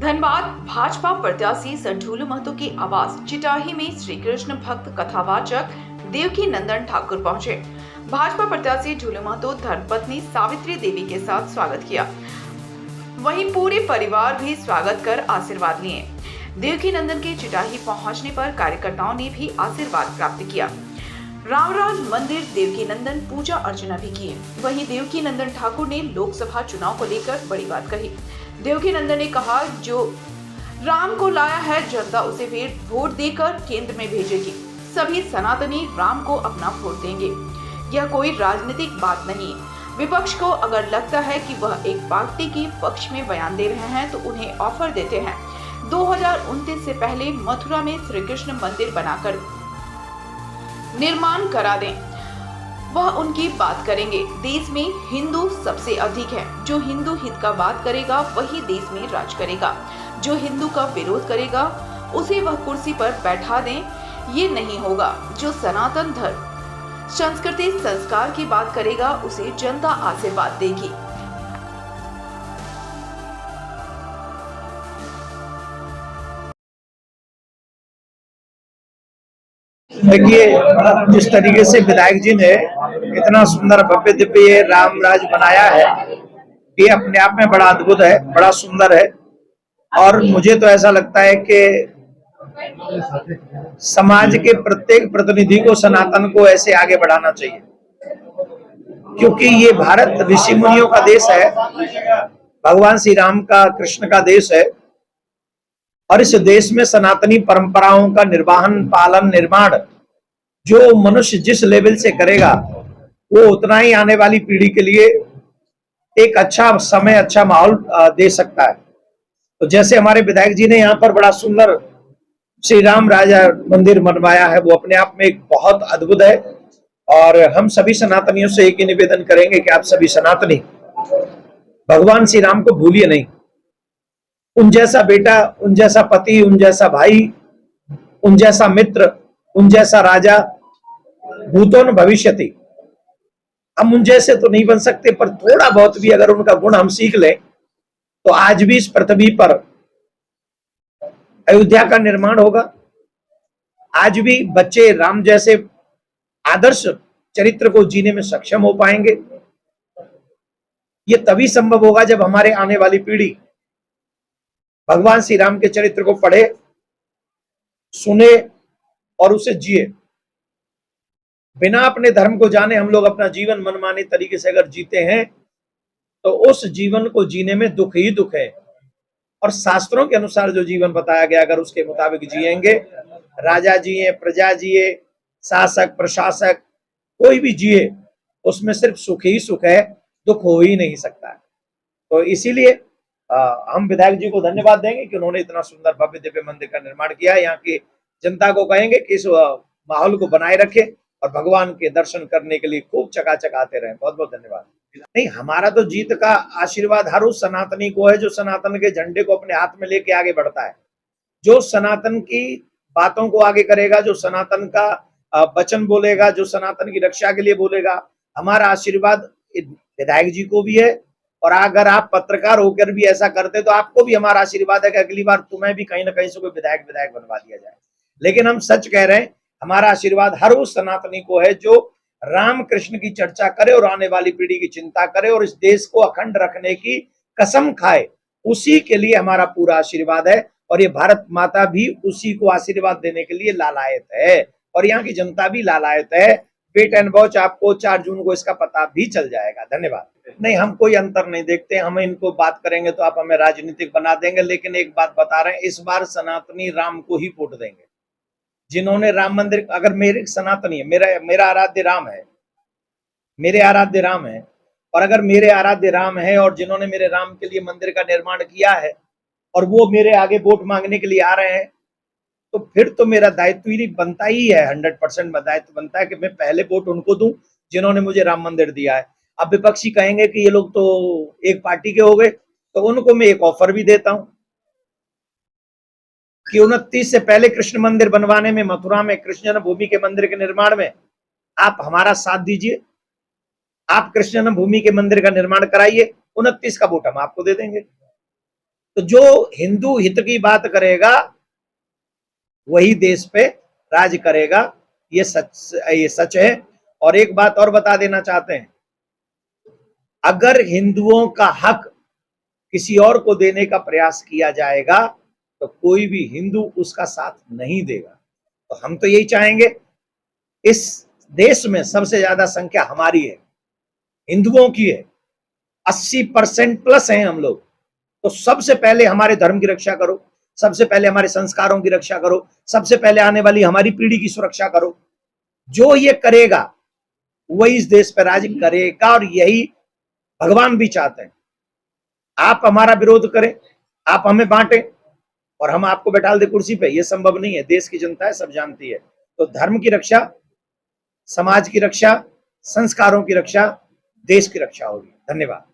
धनबाद भाजपा प्रत्याशी संठूलू महतो की आवास चिटाही में श्री कृष्ण भक्त कथावाचक देवकी नंदन ठाकुर पहुंचे। भाजपा प्रत्याशी ढूलू महतो धर्मपत्नी सावित्री देवी के साथ स्वागत किया। वहीं पूरे परिवार भी स्वागत कर आशीर्वाद लिए। देवकी नंदन के चिटाही पहुंचने पर कार्यकर्ताओं ने भी आशीर्वाद प्राप्त किया। रामराज मंदिर देवकी नंदन पूजा अर्चना भी की। वहीं देवकी नंदन ठाकुर ने लोकसभा चुनाव को लेकर बड़ी बात कही। देवकी नंदन ने कहा, जो राम को लाया है जनता उसे फिर वोट देकर केंद्र में भेजेगी। सभी सनातनी राम को अपना वोट देंगे। यह कोई राजनीतिक बात नहीं। विपक्ष को अगर लगता है कि वह एक पार्टी के पक्ष में बयान दे रहे हैं तो उन्हें ऑफर देते हैं। 2029 से पहले मथुरा में श्री कृष्ण मंदिर बनाकर निर्माण करा दें, वह उनकी बात करेंगे। देश में हिंदू सबसे अधिक है। जो हिंदू हित का बात करेगा वही देश में राज करेगा। जो हिंदू का विरोध करेगा उसे वह कुर्सी पर बैठा दें, ये नहीं होगा। जो सनातन धर्म संस्कृति संस्कार की बात करेगा उसे जनता आशीर्वाद देगी। देखिए, जिस तरीके से विधायक जी ने इतना सुंदर भव्य दिव्य राम राज बनाया है, ये अपने आप में बड़ा अद्भुत है, बड़ा सुंदर है। और मुझे तो ऐसा लगता है कि समाज के प्रत्येक प्रतिनिधि को सनातन को ऐसे आगे बढ़ाना चाहिए, क्योंकि ये भारत ऋषि मुनियों का देश है, भगवान श्री राम का, कृष्ण का देश है। और इस देश में सनातनी परंपराओं का निर्वाहन, पालन, निर्माण जो मनुष्य जिस लेवल से करेगा वो उतना ही आने वाली पीढ़ी के लिए एक अच्छा समय, अच्छा माहौल दे सकता है। तो जैसे हमारे विधायक जी ने यहाँ पर बड़ा सुंदर श्री राम राजा मंदिर बनवाया है, वो अपने आप में एक बहुत अद्भुत है। और हम सभी सनातनियों से एक ही निवेदन करेंगे कि आप सभी सनातनी भगवान श्री राम को भूलिए नहीं। उन जैसा बेटा, उन जैसा पति, उन जैसा भाई, उन जैसा मित्र, उन जैसा राजा भूतो न भविष्यति। हम उन जैसे तो नहीं बन सकते, पर थोड़ा बहुत भी अगर उनका गुण हम सीख लें तो आज भी इस पृथ्वी पर अयोध्या का निर्माण होगा। आज भी बच्चे राम जैसे आदर्श चरित्र को जीने में सक्षम हो पाएंगे। ये तभी संभव होगा जब हमारे आने वाली पीढ़ी भगवान श्री राम के चरित्र को पढ़े, सुने और उसे जिए। बिना अपने धर्म को जाने हम लोग अपना जीवन मनमाने तरीके से अगर जीते हैं तो उस जीवन को जीने में दुख ही दुख है। और शास्त्रों के अनुसार जो जीवन बताया गया, अगर उसके मुताबिक जिएंगे, राजा जिए, प्रजा जिए, शासक प्रशासक कोई भी जिए, उसमें सिर्फ सुख ही सुख है, दुख हो ही नहीं सकता है। तो इसीलिए हम विधायक जी को धन्यवाद देंगे कि उन्होंने इतना सुंदर भव्य दिव्य मंदिर का निर्माण किया। यहाँ की जनता को कहेंगे कि इस माहौल को बनाए रखें और भगवान के दर्शन करने के लिए खूब चकाचक आते रहें। बहुत बहुत धन्यवाद। नहीं, हमारा तो जीत का आशीर्वाद हर उस सनातनी को है जो सनातन के झंडे को अपने हाथ में लेके आगे बढ़ता है, जो सनातन की बातों को आगे करेगा, जो सनातन का वचन बोलेगा, जो सनातन की रक्षा के लिए बोलेगा। हमारा आशीर्वाद विधायक जी को भी है, और अगर आप पत्रकार होकर भी ऐसा करते तो आपको भी हमारा आशीर्वाद है कि अगली बार तुम्हें भी कहीं ना कहीं से कोई विधायक बनवा दिया जाए। लेकिन हम सच कह रहे हैं, हमारा आशीर्वाद हर उस सनातनी को है जो राम कृष्ण की चर्चा करे और आने वाली पीढ़ी की चिंता करे और इस देश को अखंड रखने की कसम खाए। उसी के लिए हमारा पूरा आशीर्वाद है, और ये भारत माता भी उसी को आशीर्वाद देने के लिए लालायत है, और यहाँ की जनता भी लालायत है। वेट एंड वॉच, आपको 4 जून को इसका पता भी चल जाएगा। धन्यवाद। नहीं, हम कोई अंतर नहीं देखते। हम इनको बात करेंगे तो आप हमें राजनीतिक बना देंगे, लेकिन एक बात बता रहे हैं, इस बार सनातनी राम को ही वोट देंगे। जिन्होंने राम मंदिर, अगर मेरे सनातनी है, मेरा आराध्य राम है, मेरे आराध्य राम है, और अगर मेरे आराध्य राम है और जिन्होंने मेरे राम के लिए मंदिर का निर्माण किया है और वो मेरे आगे वोट मांगने के लिए आ रहे हैं, तो फिर तो मेरा दायित्व ही बनता ही है, 100% दायित्व बनता है कि मैं पहले वोट उनको दूं जिन्होंने मुझे राम मंदिर दिया है। अब विपक्षी कहेंगे कि ये लोग तो एक पार्टी के हो गए, तो उनको मैं एक ऑफर भी देता हूं कि 29 से पहले कृष्ण मंदिर बनवाने में, मथुरा में कृष्ण जन्मभूमि के मंदिर के निर्माण में आप हमारा साथ दीजिए। आप कृष्ण जन्मभूमि के मंदिर का निर्माण कराइए, 29 का वोट हम आपको दे देंगे। तो जो हिंदू हित की बात करेगा वही देश पे राज करेगा, ये सच है। और एक बात और बता देना चाहते हैं, अगर हिंदुओं का हक किसी और को देने का प्रयास किया जाएगा तो कोई भी हिंदू उसका साथ नहीं देगा। तो हम तो यही चाहेंगे, इस देश में सबसे ज्यादा संख्या हमारी है, हिंदुओं की है, 80% प्लस हैं हम लोग। तो सबसे पहले हमारे धर्म की रक्षा करो, सबसे पहले हमारे संस्कारों की रक्षा करो, सबसे पहले आने वाली हमारी पीढ़ी की सुरक्षा करो। जो ये करेगा वही इस देश पर राज करेगा, और यही भगवान भी चाहते हैं। आप हमारा विरोध करें, आप हमें बांटें और हम आपको बैठा दे कुर्सी पे, ये संभव नहीं है। देश की जनता है, सब जानती है। तो धर्म की रक्षा, समाज की रक्षा, संस्कारों की रक्षा, देश की रक्षा होगी। धन्यवाद।